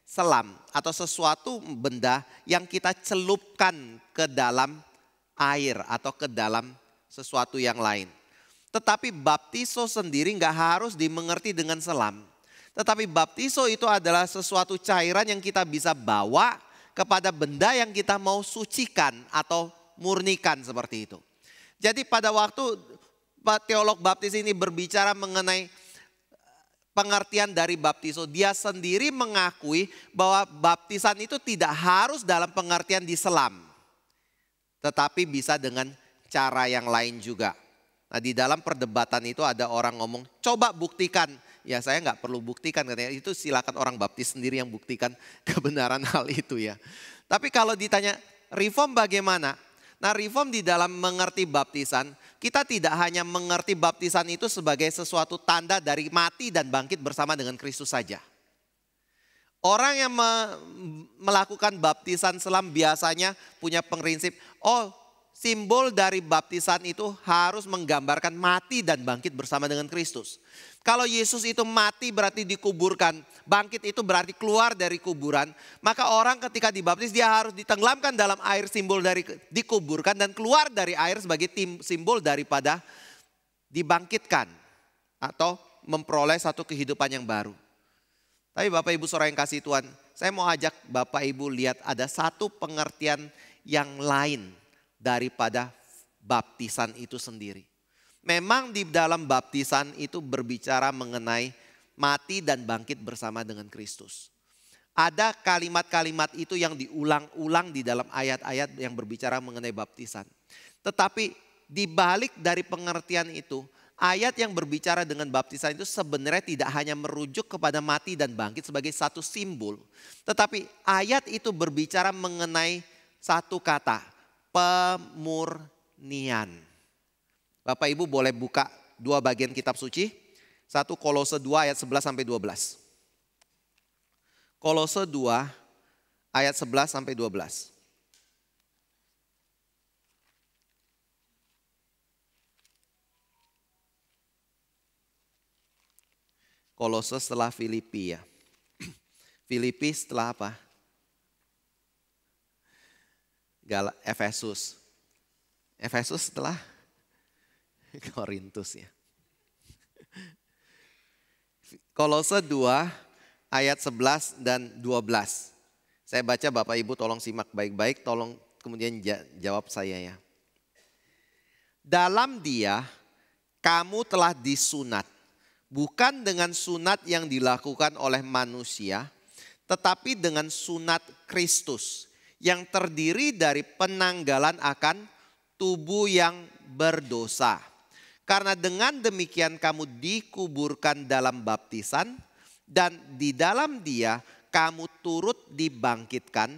selam atau sesuatu benda yang kita celupkan ke dalam air atau ke dalam sesuatu yang lain. Tetapi baptiso sendiri nggak harus dimengerti dengan selam. Tetapi baptiso itu adalah sesuatu cairan yang kita bisa bawa kepada benda yang kita mau sucikan atau murnikan seperti itu. Jadi pada waktu teolog baptis ini berbicara mengenai pengertian dari baptiso, dia sendiri mengakui bahwa baptisan itu tidak harus dalam pengertian diselam. Tetapi bisa dengan cara yang lain juga. Nah di dalam perdebatan itu ada orang ngomong, coba buktikan. Ya saya nggak perlu buktikan katanya, itu silakan orang baptis sendiri yang buktikan kebenaran hal itu ya. Tapi kalau ditanya reform bagaimana? Nah reform di dalam mengerti baptisan, kita tidak hanya mengerti baptisan itu sebagai sesuatu tanda dari mati dan bangkit bersama dengan Kristus saja. Orang yang melakukan baptisan selam biasanya punya prinsip, oh simbol dari baptisan itu harus menggambarkan mati dan bangkit bersama dengan Kristus. Kalau Yesus itu mati berarti dikuburkan, bangkit itu berarti keluar dari kuburan. Maka orang ketika dibaptis dia harus ditenggelamkan dalam air simbol dari dikuburkan dan keluar dari air sebagai simbol daripada dibangkitkan atau memperoleh satu kehidupan yang baru. Tapi Bapak Ibu saudara yang kasih Tuhan, saya mau ajak Bapak Ibu lihat ada satu pengertian yang lain daripada baptisan itu sendiri. Memang di dalam baptisan itu berbicara mengenai mati dan bangkit bersama dengan Kristus. Ada kalimat-kalimat itu yang diulang-ulang di dalam ayat-ayat yang berbicara mengenai baptisan. Tetapi di balik dari pengertian itu, ayat yang berbicara dengan baptisan itu sebenarnya tidak hanya merujuk kepada mati dan bangkit sebagai satu simbol. Tetapi ayat itu berbicara mengenai satu kata, pemurnian. Bapak Ibu boleh buka dua bagian kitab suci. Satu Kolose 2 ayat 11 sampai 12. Kolose 2 ayat 11 sampai 12. Kolose setelah Filipi ya. Filipi setelah apa? Efesus. Efesus setelah Korintus ya. Kolose 2 ayat 11 dan 12. Saya baca, Bapak Ibu tolong simak baik-baik, tolong kemudian jawab saya ya. Dalam Dia kamu telah disunat, bukan dengan sunat yang dilakukan oleh manusia, tetapi dengan sunat Kristus yang terdiri dari penanggalan akan tubuh yang berdosa. Karena dengan demikian kamu dikuburkan dalam baptisan dan di dalam Dia kamu turut dibangkitkan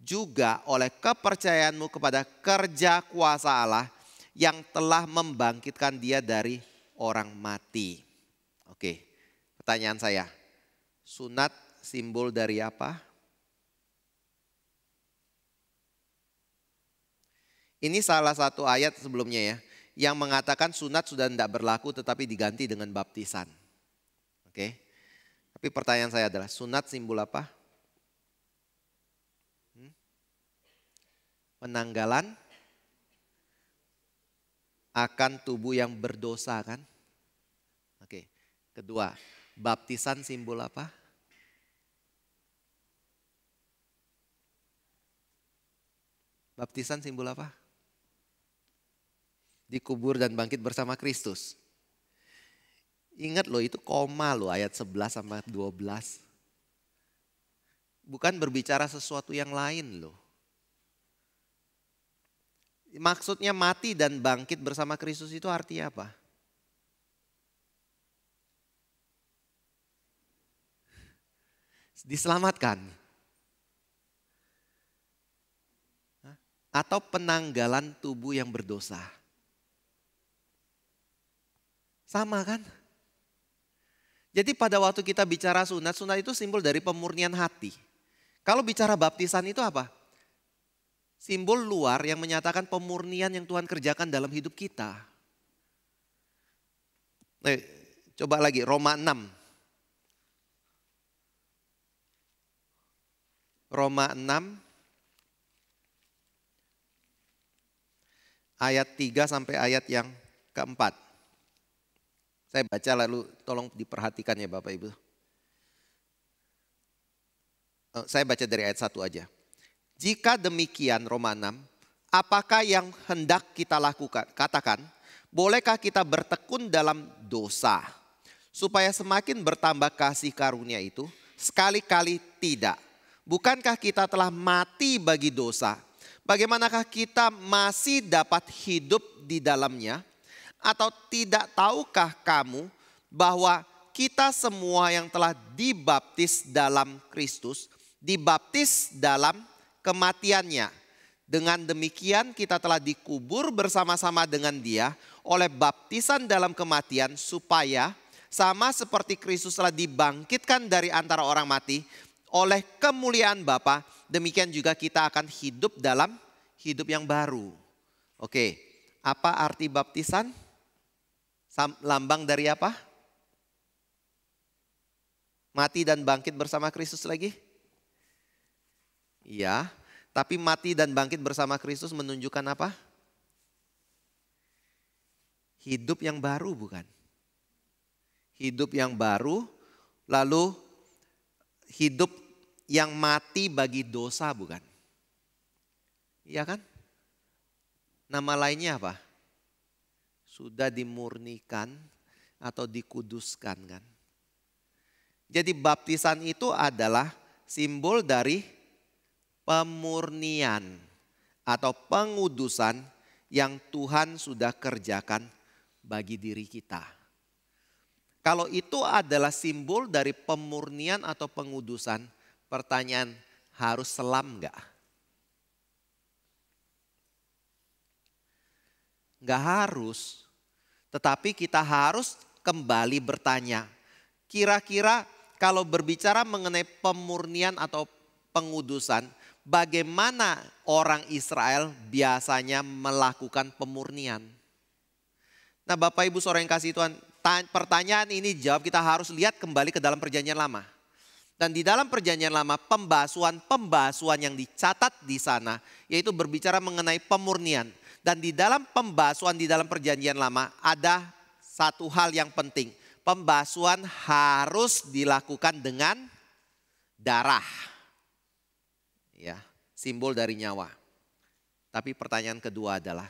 juga oleh kepercayaanmu kepada kerja kuasa Allah yang telah membangkitkan Dia dari orang mati. Oke, pertanyaan saya, sunat simbol dari apa? Ini salah satu ayat sebelumnya ya, yang mengatakan sunat sudah tidak berlaku tetapi diganti dengan baptisan. Oke, tapi pertanyaan saya adalah sunat simbol apa? Penanggalan akan tubuh yang berdosa kan? Oke, kedua, baptisan simbol apa? Baptisan simbol apa? Dikubur dan bangkit bersama Kristus. Ingat loh, itu koma loh ayat 11 sampai 12. Bukan berbicara sesuatu yang lain loh. Maksudnya mati dan bangkit bersama Kristus itu artinya apa? Diselamatkan. Atau penanggalan tubuh yang berdosa. Sama kan? Jadi pada waktu kita bicara sunat, sunat itu simbol dari pemurnian hati. Kalau bicara baptisan itu apa? Simbol luar yang menyatakan pemurnian yang Tuhan kerjakan dalam hidup kita. Coba lagi Roma 6. Roma 6 ayat 3 sampai ayat yang keempat. Saya baca lalu tolong diperhatikan ya Bapak Ibu. Saya baca dari ayat 1 aja. Jika demikian Roma 6, apakah yang hendak kita lakukan? Katakan, bolehkah kita bertekun dalam dosa? Supaya semakin bertambah kasih karunia itu? Sekali-kali tidak. Bukankah kita telah mati bagi dosa? Bagaimanakah kita masih dapat hidup di dalamnya? Atau tidak tahukah kamu bahwa kita semua yang telah dibaptis dalam Kristus, dibaptis dalam kematiannya. Dengan demikian kita telah dikubur bersama-sama dengan Dia oleh baptisan dalam kematian, supaya sama seperti Kristus telah dibangkitkan dari antara orang mati oleh kemuliaan Bapa, demikian juga kita akan hidup dalam hidup yang baru. Oke, apa arti baptisan? Lambang dari apa? Mati dan bangkit bersama Kristus lagi? Iya, tapi mati dan bangkit bersama Kristus menunjukkan apa? Hidup yang baru bukan? Hidup yang baru, lalu hidup yang mati bagi dosa bukan? Iya kan? Nama lainnya apa? Sudah dimurnikan atau dikuduskan kan? Jadi baptisan itu adalah simbol dari pemurnian atau pengudusan yang Tuhan sudah kerjakan bagi diri kita. Kalau itu adalah simbol dari pemurnian atau pengudusan, pertanyaan, harus selam enggak? Enggak harus, tetapi kita harus kembali bertanya, kira-kira kalau berbicara mengenai pemurnian atau pengudusan, bagaimana orang Israel biasanya melakukan pemurnian? Nah Bapak Ibu saudara yang kasih Tuhan, pertanyaan ini jawab kita harus lihat kembali ke dalam perjanjian lama. Dan di dalam perjanjian lama pembasuhan yang dicatat di sana yaitu berbicara mengenai pemurnian. Dan di dalam pembasuhan di dalam perjanjian lama ada satu hal yang penting. Pembasuhan harus dilakukan dengan darah. Ya, simbol dari nyawa. Tapi pertanyaan kedua adalah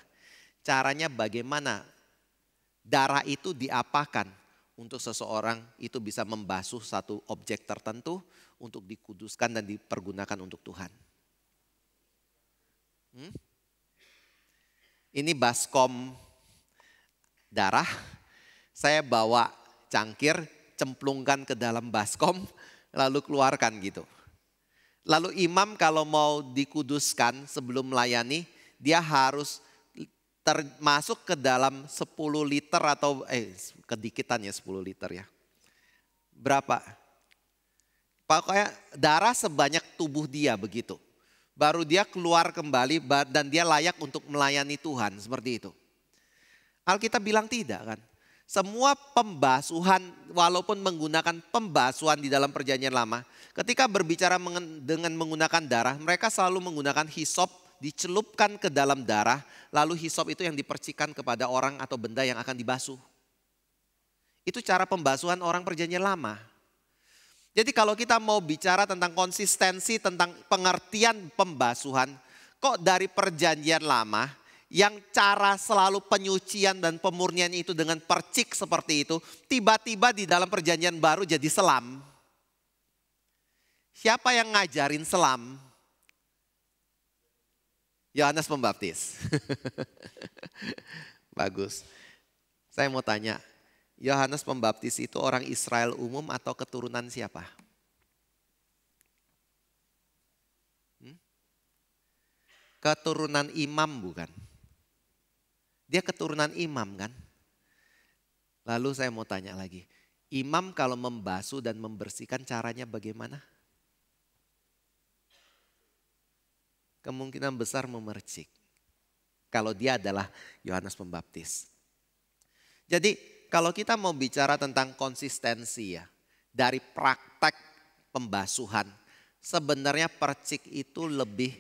caranya bagaimana darah itu diapakan untuk seseorang itu bisa membasuh satu objek tertentu untuk dikuduskan dan dipergunakan untuk Tuhan. Ini baskom darah, saya bawa cangkir, cemplungkan ke dalam baskom, lalu keluarkan gitu. Lalu imam kalau mau dikuduskan sebelum melayani, dia harus termasuk ke dalam 10 liter atau kedikitan ya 10 liter ya. Berapa? Pokoknya darah sebanyak tubuh dia begitu. Baru dia keluar kembali dan dia layak untuk melayani Tuhan seperti itu. Alkitab bilang tidak kan. Semua pembasuhan walaupun menggunakan pembasuhan di dalam perjanjian lama. Ketika berbicara dengan menggunakan darah mereka selalu menggunakan hisop. Dicelupkan ke dalam darah, lalu hisop itu yang dipercikan kepada orang atau benda yang akan dibasuh. Itu cara pembasuhan orang perjanjian lama. Jadi kalau kita mau bicara tentang konsistensi, tentang pengertian pembasuhan, kok dari perjanjian lama yang cara selalu penyucian dan pemurnian itu dengan percik seperti itu, tiba-tiba di dalam perjanjian baru jadi selam. Siapa yang ngajarin selam? Yohanes Pembaptis. Bagus. Saya mau tanya, Yohanes Pembaptis itu orang Israel umum atau keturunan siapa? Keturunan imam bukan? Dia keturunan imam kan? Lalu saya mau tanya lagi, imam kalau membasuh dan membersihkan caranya bagaimana? Kemungkinan besar memercik. Kalau dia adalah Yohanes Pembaptis. Jadi kalau kita mau bicara tentang konsistensi ya. Dari praktek pembasuhan. Sebenarnya percik itu lebih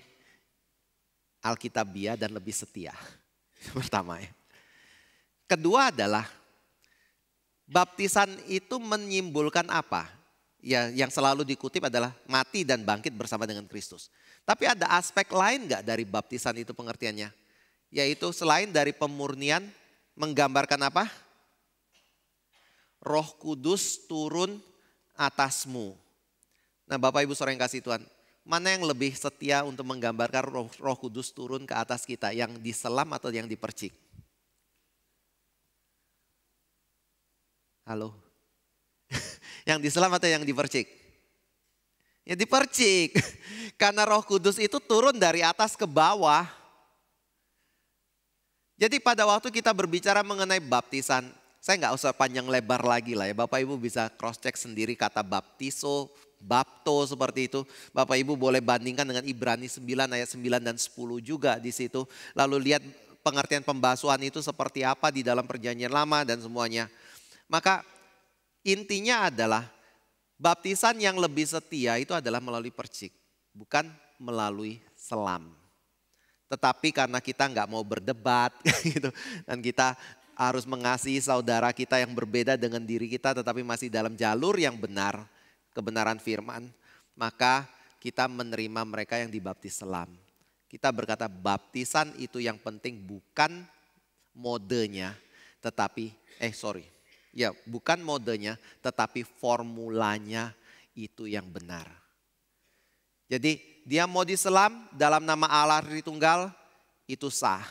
alkitabiah dan lebih setia. Pertama ya. Kedua adalah baptisan itu menyimbolkan apa? Ya, yang selalu dikutip adalah mati dan bangkit bersama dengan Kristus. Tapi ada aspek lain enggak dari baptisan itu pengertiannya? Yaitu selain dari pemurnian menggambarkan apa? Roh Kudus turun atasmu. Nah Bapak Ibu saudara yang kasih Tuhan, mana yang lebih setia untuk menggambarkan Roh Kudus turun ke atas kita? Yang diselam atau yang dipercik? Halo? Yang diselam atau yang dipercik? Ya dipercik. Karena Roh Kudus itu turun dari atas ke bawah. Jadi pada waktu kita berbicara mengenai baptisan, saya nggak usah panjang lebar lagi lah ya. Bapak Ibu bisa cross check sendiri kata baptiso, bapto seperti itu. Bapak Ibu boleh bandingkan dengan Ibrani 9 ayat 9 dan 10 juga di situ. Lalu lihat pengertian pembasuhan itu seperti apa di dalam perjanjian lama dan semuanya. Maka intinya adalah baptisan yang lebih setia itu adalah melalui percik, bukan melalui selam. Tetapi karena kita nggak mau berdebat gitu, dan kita harus mengasihi saudara kita yang berbeda dengan diri kita tetapi masih dalam jalur yang benar, kebenaran firman, maka kita menerima mereka yang dibaptis selam. Kita berkata baptisan itu yang penting bukan modenya, tetapi bukan modenya, tetapi formulanya itu yang benar. Jadi dia mau diselam dalam nama Allah Tritunggal, itu sah.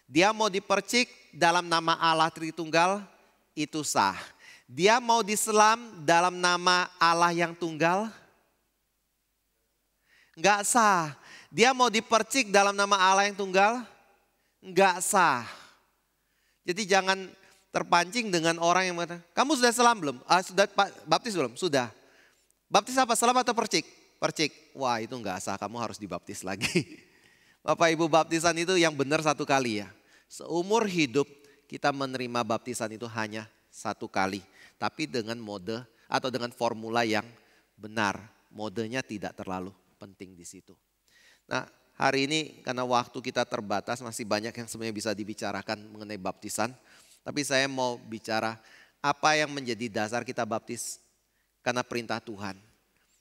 Dia mau dipercik dalam nama Allah Tritunggal, itu sah. Dia mau diselam dalam nama Allah yang tunggal, enggak sah. Dia mau dipercik dalam nama Allah yang tunggal, enggak sah. Jadi jangan terpancing dengan orang yang mengatakan, kamu sudah selam belum? Sudah baptis belum? Sudah. Baptis apa? Selam atau percik? Percik. Wah itu enggak sah, kamu harus dibaptis lagi. Bapak Ibu, baptisan itu yang benar satu kali ya. Seumur hidup kita menerima baptisan itu hanya satu kali. Tapi dengan mode atau dengan formula yang benar. Modenya tidak terlalu penting di situ. Nah hari ini karena waktu kita terbatas masih banyak yang sebenarnya bisa dibicarakan mengenai baptisan. Tapi saya mau bicara apa yang menjadi dasar kita baptis karena perintah Tuhan.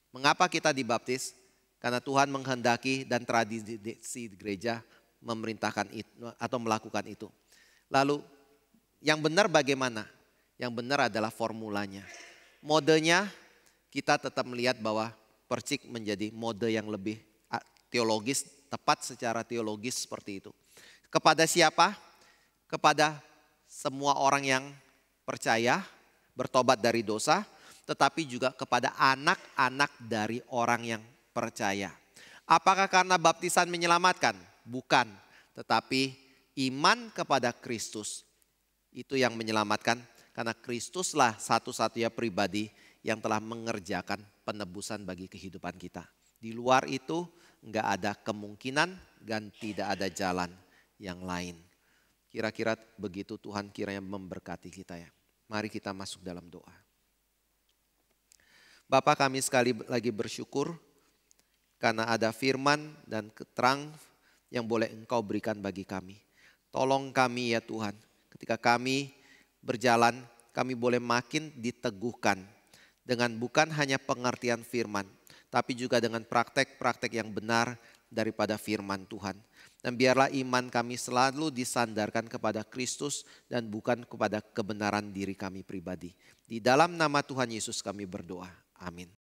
Mengapa kita dibaptis? Karena Tuhan menghendaki dan tradisi gereja memerintahkan itu atau melakukan itu. Lalu yang benar bagaimana? Yang benar adalah formulanya. Modenya kita tetap melihat bahwa percik menjadi mode yang lebih teologis, tepat secara teologis seperti itu. Kepada siapa? Kepada semua orang yang percaya, bertobat dari dosa, tetapi juga kepada anak-anak dari orang yang percaya. Apakah karena baptisan menyelamatkan? Bukan, tetapi iman kepada Kristus itu yang menyelamatkan, karena Kristuslah satu-satunya pribadi yang telah mengerjakan penebusan bagi kehidupan kita. Di luar itu enggak ada kemungkinan dan tidak ada jalan yang lain. Kira-kira begitu Tuhan kiranya memberkati kita ya. Mari kita masuk dalam doa. Bapa, kami sekali lagi bersyukur karena ada firman dan terang yang boleh Engkau berikan bagi kami. Tolong kami ya Tuhan, ketika kami berjalan kami boleh makin diteguhkan dengan bukan hanya pengertian firman, tapi juga dengan praktek-praktek yang benar daripada firman Tuhan. Dan biarlah iman kami selalu disandarkan kepada Kristus dan bukan kepada kebenaran diri kami pribadi. Di dalam nama Tuhan Yesus kami berdoa. Amin.